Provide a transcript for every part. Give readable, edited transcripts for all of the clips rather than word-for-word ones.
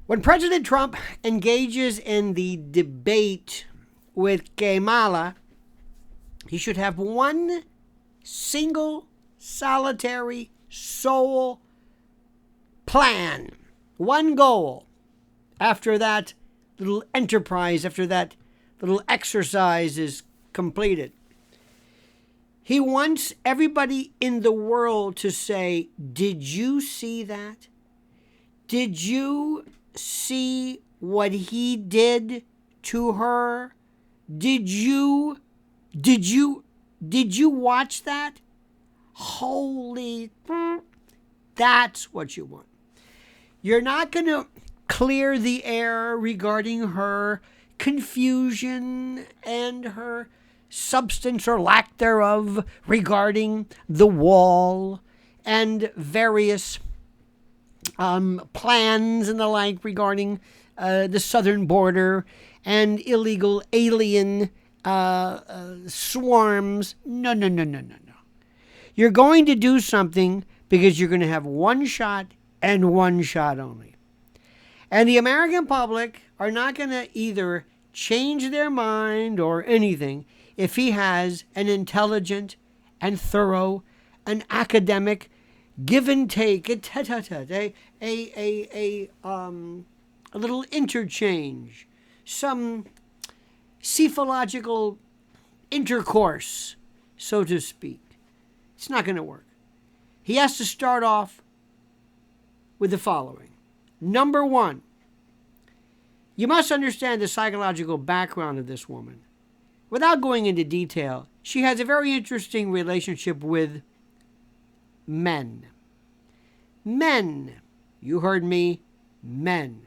When President Trump engages in the debate with Kamala, he should have one single, solitary, sole plan, one goal. After that little enterprise, after that little exercise is completed, he wants everybody in the world to say, did you see that? Did you see what he did to her? Did you watch that? Holy, that's what you want. You're not going to clear the air regarding her confusion and her substance or lack thereof regarding the wall and various plans and the like regarding the southern border and illegal alien swarms. No. You're going to do something because you're going to have one shot and one shot only. And the American public are not going to either change their mind or anything if he has an intelligent and thorough and academic give and take, a little interchange, some cephalogical intercourse, so to speak. It's not going to work. He has to start off with the following. Number one, you must understand the psychological background of this woman. Without going into detail, she has a very interesting relationship with men. Men. You heard me. Men.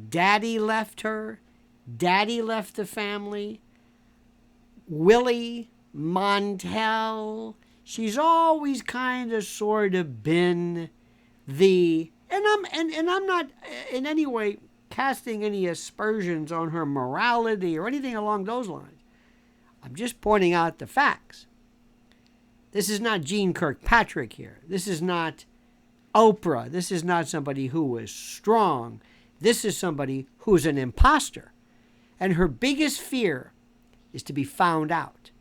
Daddy left her. Daddy left the family. Willie, Montel. She's always kind of sort of been the... And I'm not in any way casting any aspersions on her morality or anything along those lines. I'm just pointing out the facts. This is not Jean Kirkpatrick here. This is not Oprah. This is not somebody who is strong. This is somebody who's an imposter. And her biggest fear is to be found out.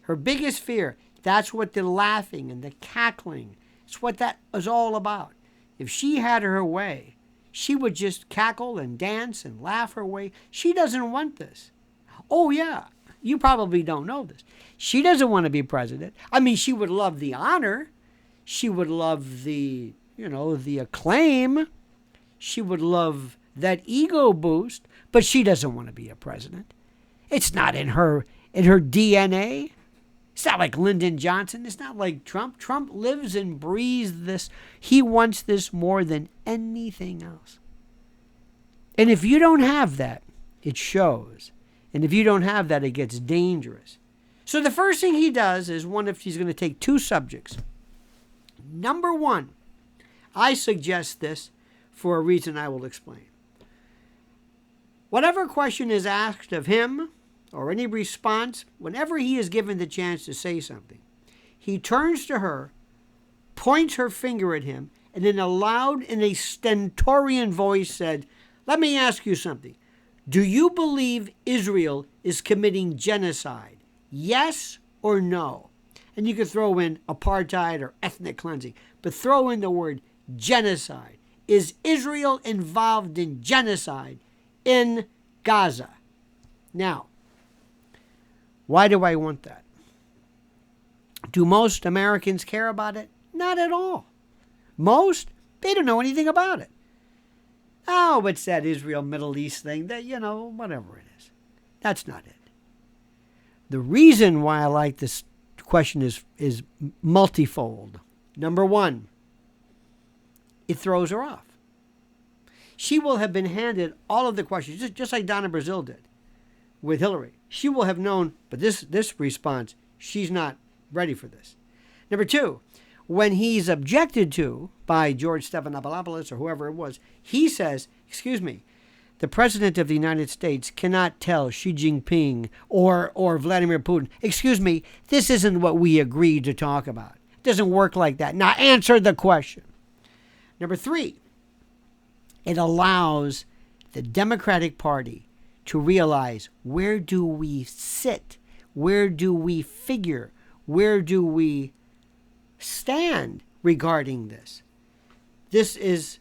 Her biggest fear, that's what the laughing and the cackling, it's what that is all about. If she had her way, she would just cackle and dance and laugh her way. She doesn't want this. Oh, yeah. You probably don't know this. She doesn't want to be president. I mean, she would love the honor. She would love the, the acclaim. She would love that ego boost, but she doesn't want to be a president. It's not in her DNA. It's not like Lyndon Johnson. It's not like Trump. Trump lives and breathes this. He wants this more than anything else. And if you don't have that, it shows. And if you don't have that, it gets dangerous. So the first thing he does is if he's going to take two subjects. Number one, I suggest this for a reason I will explain. Whatever question is asked of him, or any response, whenever he is given the chance to say something, he turns to her, points her finger at him, and in a stentorian voice said, "Let me ask you something. Do you believe Israel is committing genocide? Yes or no?" And you could throw in apartheid or ethnic cleansing, but throw in the word genocide. Is Israel involved in genocide in Gaza? Now, why do I want that? Do most Americans care about it? Not at all. Most, they don't know anything about it. Oh, it's that Israel Middle East thing that, whatever it is. That's not it. The reason why I like this question is multifold. Number one, it throws her off. She will have been handed all of the questions, just like Donna Brazile did with Hillary. She will have known, but this response, she's not ready for this. Number two, when he's objected to by George Stephanopoulos or whoever it was, he says, "Excuse me, the president of the United States cannot tell Xi Jinping or Vladimir Putin, excuse me, this isn't what we agreed to talk about. It doesn't work like that. Now answer the question." Number three, It allows the Democratic Party to realize, where do we sit? Where do we figure? Where do we stand regarding this? This is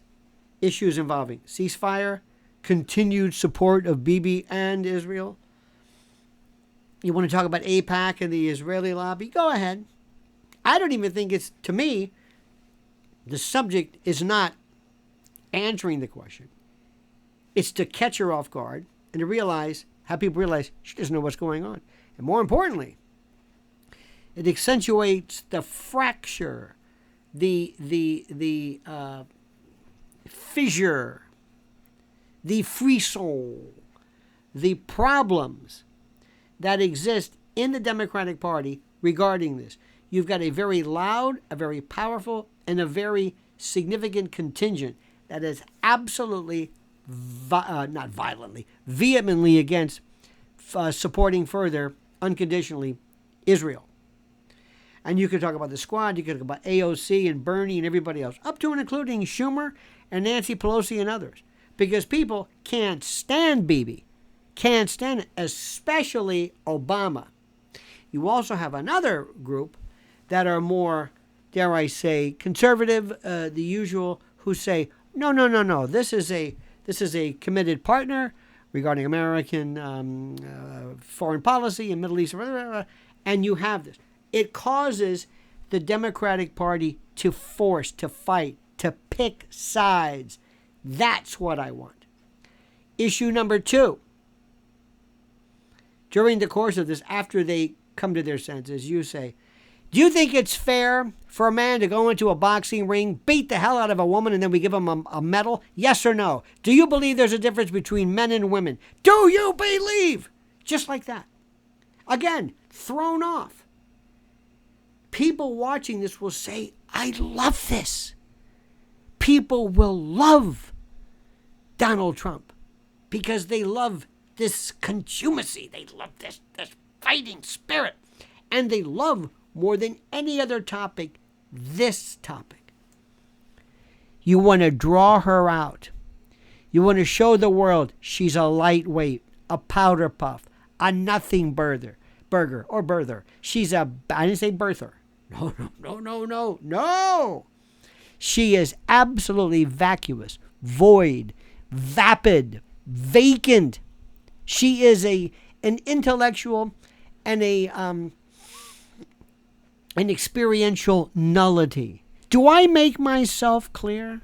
issues involving ceasefire, continued support of Bibi and Israel. You want to talk about AIPAC and the Israeli lobby? Go ahead. I don't even think it's, to me, the subject is not answering the question. It's to catch her off guard and to realize, have people realize she doesn't know what's going on. And more importantly, it accentuates the fracture, the fissure, the frisson, the problems that exist in the Democratic Party regarding this. You've got a very loud, a very powerful, and a very significant contingent that is absolutely, not violently, vehemently against supporting further, unconditionally, Israel. And you could talk about the Squad, you could talk about AOC and Bernie and everybody else, up to and including Schumer and Nancy Pelosi and others. Because people can't stand Bibi, can't stand it, especially Obama. You also have another group that are more, dare I say, conservative, the usual, who say, no, this is a committed partner regarding American foreign policy and Middle East, and you have this. It causes the Democratic Party to force, to fight, to pick sides. That's what I want. Issue number 2. During the course of this, after they come to their senses, you say, do you think it's fair for a man to go into a boxing ring, beat the hell out of a woman, and then we give him a medal? Yes or no? Do you believe there's a difference between men and women? Do you believe? Just like that. Again, thrown off. People watching this will say, I love this. People will love Donald Trump because they love this contumacy. They love this fighting spirit. And they love, more than any other topic, this topic. You want to draw her out. You want to show the world she's a lightweight, a powder puff, a nothing burger. She's I didn't say birther. No. She is absolutely vacuous, void, vapid, vacant. She is an intellectual and an experiential nullity. Do I make myself clear?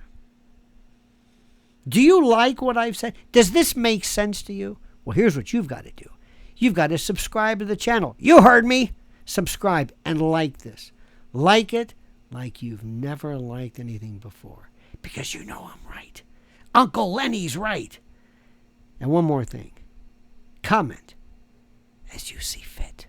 Do you like what I've said? Does this make sense to you? Well, here's what you've got to do. You've got to subscribe to the channel. You heard me. Subscribe and like this. Like it like you've never liked anything before. Because you know I'm right. Uncle Lenny's right. And one more thing. Comment as you see fit.